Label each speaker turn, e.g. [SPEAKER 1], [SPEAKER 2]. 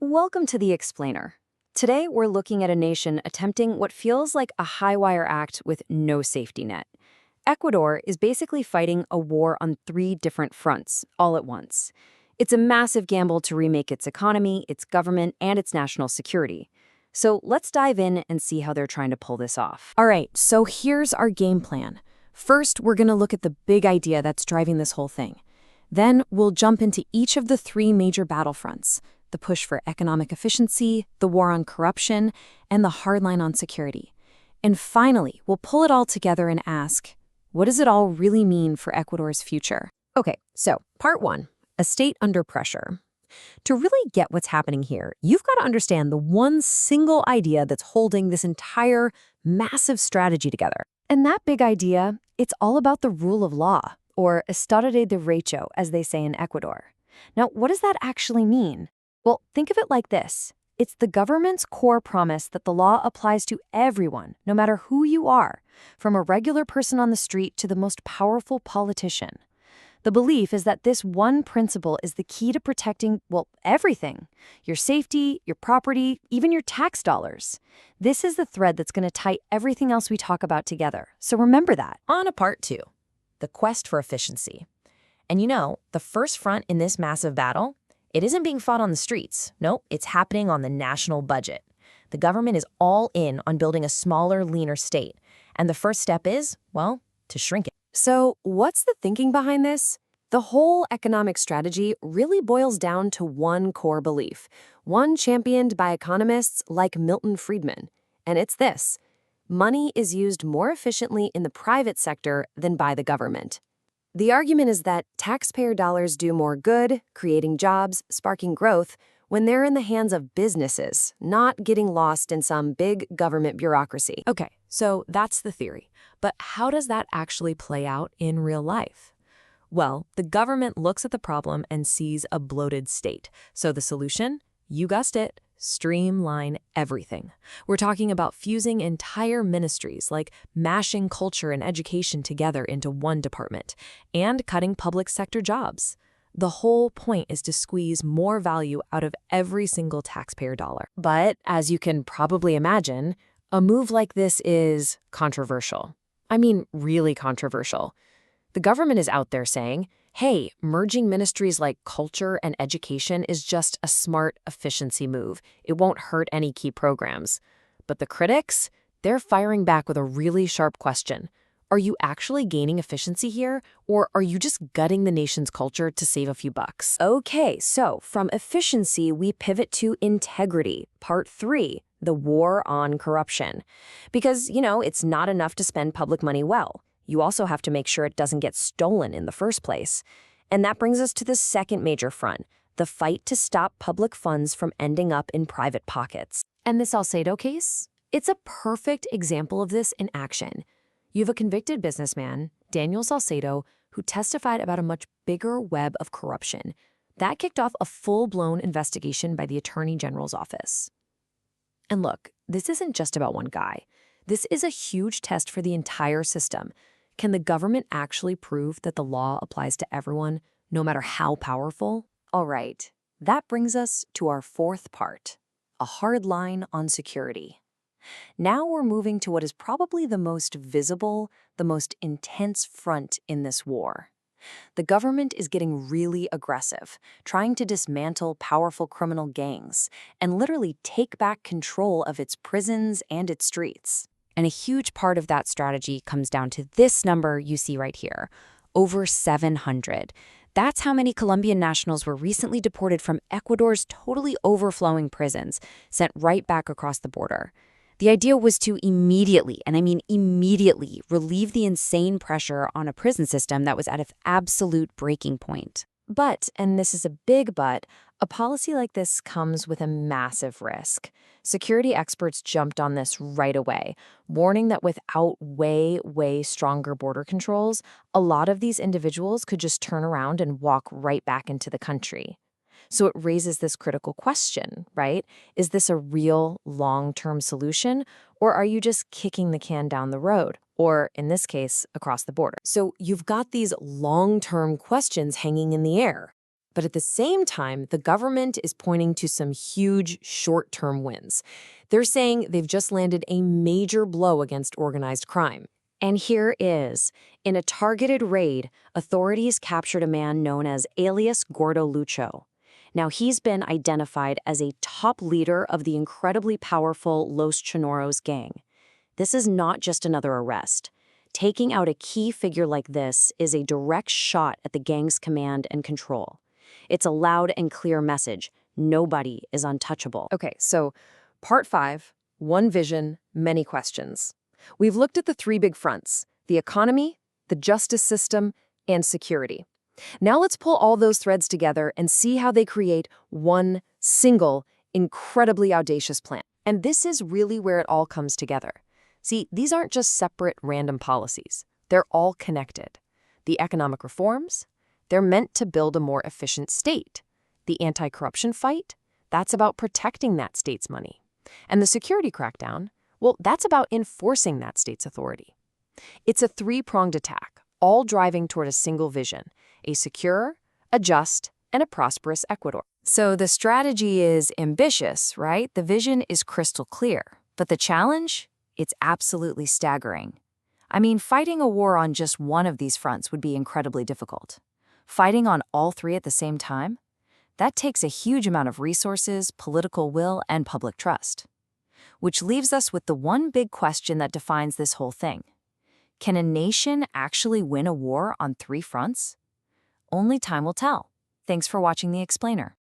[SPEAKER 1] Welcome to The Explainer. Today, we're looking at a nation attempting what feels like a high-wire act with no safety net. Ecuador is basically fighting a war on three different fronts, all at once. It's a massive gamble to remake its economy, its government, and its national security. So let's dive in and see how they're trying to pull this off.
[SPEAKER 2] All right, so here's our game plan. First, we're going to look at the big idea that's driving this whole thing. Then we'll jump into each of the three major battlefronts: the push for economic efficiency, the war on corruption, and the hardline on security. And finally, we'll pull it all together and ask, what does it all really mean for Ecuador's future?
[SPEAKER 3] Okay, so part one, a state under pressure. To really get what's happening here, you've got to understand the one single idea that's holding this entire massive strategy together.
[SPEAKER 1] And that big idea, it's all about the rule of law, or Estado de Derecho, as they say in Ecuador. Now, what does that actually mean? Well, think of it like this. It's the government's core promise that the law applies to everyone, no matter who you are, from a regular person on the street to the most powerful politician. The belief is that this one principle is the key to protecting, well, everything. Your safety, your property, even your tax dollars. This is the thread that's going to tie everything else we talk about together. So remember that.
[SPEAKER 3] On to part two, the quest for efficiency. And the first front in this massive battle, it isn't being fought on the streets. Nope, it's happening on the national budget. The government is all in on building a smaller, leaner state. And the first step is, well, to shrink it.
[SPEAKER 1] So what's the thinking behind this? The whole economic strategy really boils down to one core belief, one championed by economists like Milton Friedman. And it's this: money is used more efficiently in the private sector than by the government. The argument is that taxpayer dollars do more good, creating jobs, sparking growth, when they're in the hands of businesses, not getting lost in some big government bureaucracy.
[SPEAKER 2] Okay, so that's the theory. But how does that actually play out in real life? Well, the government looks at the problem and sees a bloated state. So the solution? You guessed it. Streamline everything. We're talking about fusing entire ministries, like mashing culture and education together into one department, and cutting public sector jobs. The whole point is to squeeze more value out of every single taxpayer dollar.
[SPEAKER 1] But, as you can probably imagine, a move like this is controversial. I mean, really controversial. The government is out there saying, hey, merging ministries like culture and education is just a smart efficiency move. It won't hurt any key programs. But the critics, they're firing back with a really sharp question. Are you actually gaining efficiency here, or are you just gutting the nation's culture to save a few bucks? Okay, so from efficiency, we pivot to integrity, part 3, the war on corruption. Because, it's not enough to spend public money well. You also have to make sure it doesn't get stolen in the first place. And that brings us to the second major front, the fight to stop public funds from ending up in private pockets. And the Salcedo case? It's a perfect example of this in action. You have a convicted businessman, Daniel Salcedo, who testified about a much bigger web of corruption. That kicked off a full-blown investigation by the Attorney General's office. And look, this isn't just about one guy. This is a huge test for the entire system. Can the government actually prove that the law applies to everyone, no matter how powerful? All right, that brings us to our fourth part, a hard line on security. Now we're moving to what is probably the most visible, the most intense front in this war. The government is getting really aggressive, trying to dismantle powerful criminal gangs and literally take back control of its prisons and its streets. And a huge part of that strategy comes down to this number you see right here, over 700. That's how many Colombian nationals were recently deported from Ecuador's totally overflowing prisons, sent right back across the border. The idea was to immediately, and I mean immediately, relieve the insane pressure on a prison system that was at its absolute breaking point. But, and this is a big but, a policy like this comes with a massive risk. Security experts jumped on this right away, warning that without way stronger border controls, a lot of these individuals could just turn around and walk right back into the country. So it raises this critical question, right? Is this a real long-term solution, or are you just kicking the can down the road? Or, in this case, across the border. So you've got these long-term questions hanging in the air. But at the same time, the government is pointing to some huge short-term wins. They're saying they've just landed a major blow against organized crime.
[SPEAKER 2] And here is, in a targeted raid, authorities captured a man known as alias Gordo Lucho. Now, he's been identified as a top leader of the incredibly powerful Los Chonoros gang. This is not just another arrest. Taking out a key figure like this is a direct shot at the gang's command and control. It's a loud and clear message. Nobody is untouchable.
[SPEAKER 1] Okay, so part 5, one vision, many questions. We've looked at the 3 big fronts: the economy, the justice system, and security. Now let's pull all those threads together and see how they create one single, incredibly audacious plan. And this is really where it all comes together. See, these aren't just separate random policies. They're all connected. The economic reforms, they're meant to build a more efficient state. The anti-corruption fight, that's about protecting that state's money. And the security crackdown, well, that's about enforcing that state's authority. It's a 3-pronged attack, all driving toward a single vision: a secure, a just, and a prosperous Ecuador.
[SPEAKER 3] So the strategy is ambitious, right? The vision is crystal clear. But the challenge? It's absolutely staggering. I mean, fighting a war on just one of these fronts would be incredibly difficult. Fighting on all 3 at the same time? That takes a huge amount of resources, political will, and public trust. Which leaves us with the one big question that defines this whole thing. Can a nation actually win a war on 3 fronts? Only time will tell. Thanks for watching The Explainer.